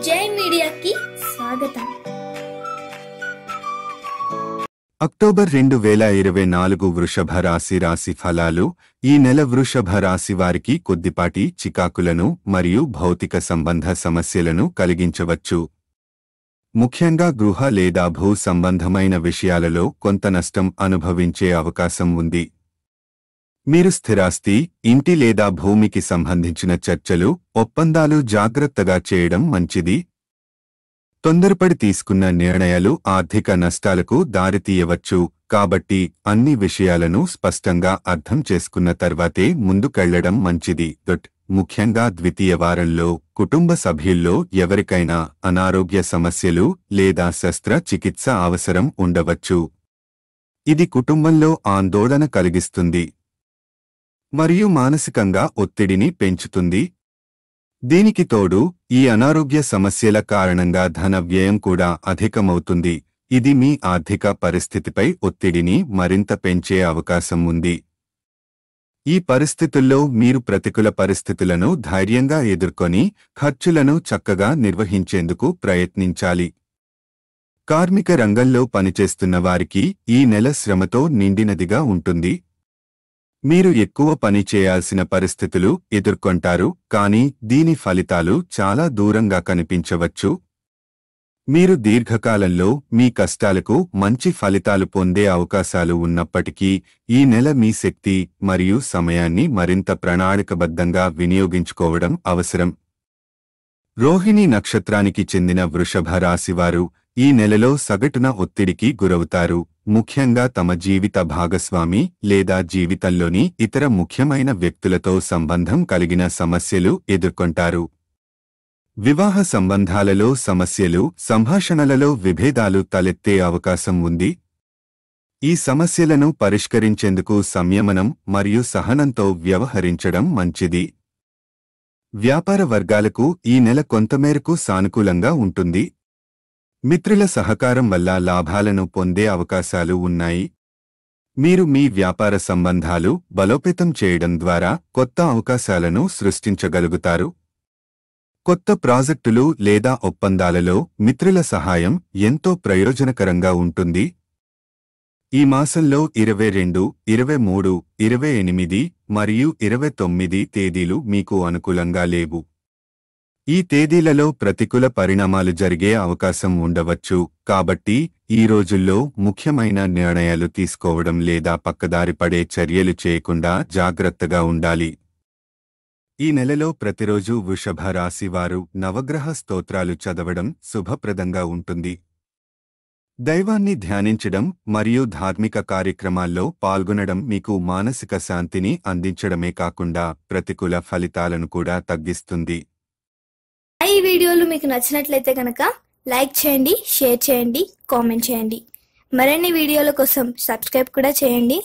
జై మీడియాకి స్వాగతం. అక్టోబర్ 2024 వృషభ రాశి ఫలాలు. ఈ నెల వృషభ రాశి వారికి కొద్దిపాటి చికాకులను మరియు భౌతిక సంబంధ సమస్యలను కలిగించవచ్చు. ముఖ్యంగా గృహ లేదా భూ సంబంధమైన విషయాలలో కొంత నష్టం అనుభవించే అవకాశం ఉంది. మీరు స్థిరాస్తి, ఇంటి లేదా భూమికి సంబంధించిన చర్చలు, ఒప్పందాలు జాగ్రత్తగా చేయడం మంచిది. తొందరపడి తీసుకున్న నిర్ణయాలు ఆర్థిక నష్టాలకు దారితీయవచ్చు, కాబట్టి అన్ని విషయాలను స్పష్టంగా అర్థం చేసుకున్న తర్వాతే ముందుకెళ్లడం మంచిది. ముఖ్యంగా ద్వితీయ వారంలో కుటుంబ సభ్యుల్లో ఎవరికైనా అనారోగ్య సమస్యలు లేదా శస్త్రచికిత్స అవసరం ఉండవచ్చు. ఇది కుటుంబంలో ఆందోళన కలిగిస్తుంది మరియు మానసికంగా ఒత్తిడిని పెంచుతుంది. దీనికి తోడు ఈ అనారోగ్య సమస్యల కారణంగా ధన వ్యయం కూడా అధికమవుతుంది. ఇది మీ ఆర్థిక పరిస్థితిపై ఒత్తిడిని మరింత పెంచే అవకాశం ఉంది. ఈ పరిస్థితుల్లో మీరు ప్రతికూల పరిస్థితులను ధైర్యంగా ఎదుర్కొని ఖర్చులను చక్కగా నిర్వహించేందుకు ప్రయత్నించాలి. కార్మిక రంగంలో పనిచేస్తున్న వారికి ఈ నెల శ్రమతో నిండినదిగా ఉంటుంది. మీరు ఎక్కువ పని చేయాల్సిన పరిస్థితులు ఎదుర్కొంటారు, కానీ దీని ఫలితాలు చాలా దూరంగా కనిపించవచ్చు. మీరు దీర్ఘకాలంలో మీ కష్టాలకు మంచి ఫలితాలు పొందే అవకాశాలు ఉన్నప్పటికీ ఈ నెల మీ శక్తి మరియు సమయాన్ని మరింత ప్రణాళికబద్ధంగా వినియోగించుకోవడం అవసరం. రోహిణి నక్షత్రానికి చెందిన వృషభ రాశివారు ఈ నెలలో సగటున ఒత్తిడికి గురవుతారు, ముఖ్యంగా తమ జీవిత భాగస్వామి లేదా జీవితంలోని ఇతర ముఖ్యమైన వ్యక్తులతో సంబంధం కలిగిన సమస్యలు ఎదుర్కొంటారు. వివాహ సంబంధాలలో సమస్యలు, సంభాషణలలో విభేదాలు తలెత్తే అవకాశం ఉంది. ఈ సమస్యలను పరిష్కరించేందుకు సంయమనం మరియు సహనంతో వ్యవహరించడం మంచిది. వ్యాపార వర్గాలకు ఈ నెల కొంతమేరకు సానుకూలంగా ఉంటుంది. మిత్రుల సహకారం వల్ల లాభాలను పొందే అవకాశాలు ఉన్నాయి. మీరు మీ వ్యాపార సంబంధాలు బలోపేతం చేయడం ద్వారా కొత్త అవకాశాలను సృష్టించగలుగుతారు. కొత్త ప్రాజెక్టులు లేదా ఒప్పందాలలో మిత్రుల సహాయం ఎంతో ప్రయోజనకరంగా ఉంటుంది. ఈ మాసంలో 22, 23, 28 మరియు 29 తేదీలు మీకు అనుకూలంగా లేవు. ఈ తేదీలలో ప్రతికూల పరిణామాలు జరిగే అవకాశం ఉండవచ్చు, కాబట్టి ఈ రోజుల్లో ముఖ్యమైన నిర్ణయాలు తీసుకోవడం లేదా పక్కదారి పడే చర్యలు చేయకుండా జాగ్రత్తగా ఉండాలి. ఈ నెలలో ప్రతిరోజు వృషభ రాశి వారు నవగ్రహ స్తోత్రాలు చదవడం శుభప్రదంగా ఉంటుంది. దైవాన్ని ధ్యానించడం మరియు ధార్మిక కార్యక్రమాల్లో పాల్గొనడం మీకు మానసిక శాంతిని అందించడమే కాకుండా ప్రతికూల ఫలితాలను కూడా తగ్గిస్తుంది. ఈ వీడియోలు మీకు నచ్చినట్లయితే కనుక లైక్ చేయండి, షేర్ చేయండి, కామెంట్ చేయండి. మరిన్ని వీడియోల కోసం సబ్స్క్రైబ్ కూడా చేయండి.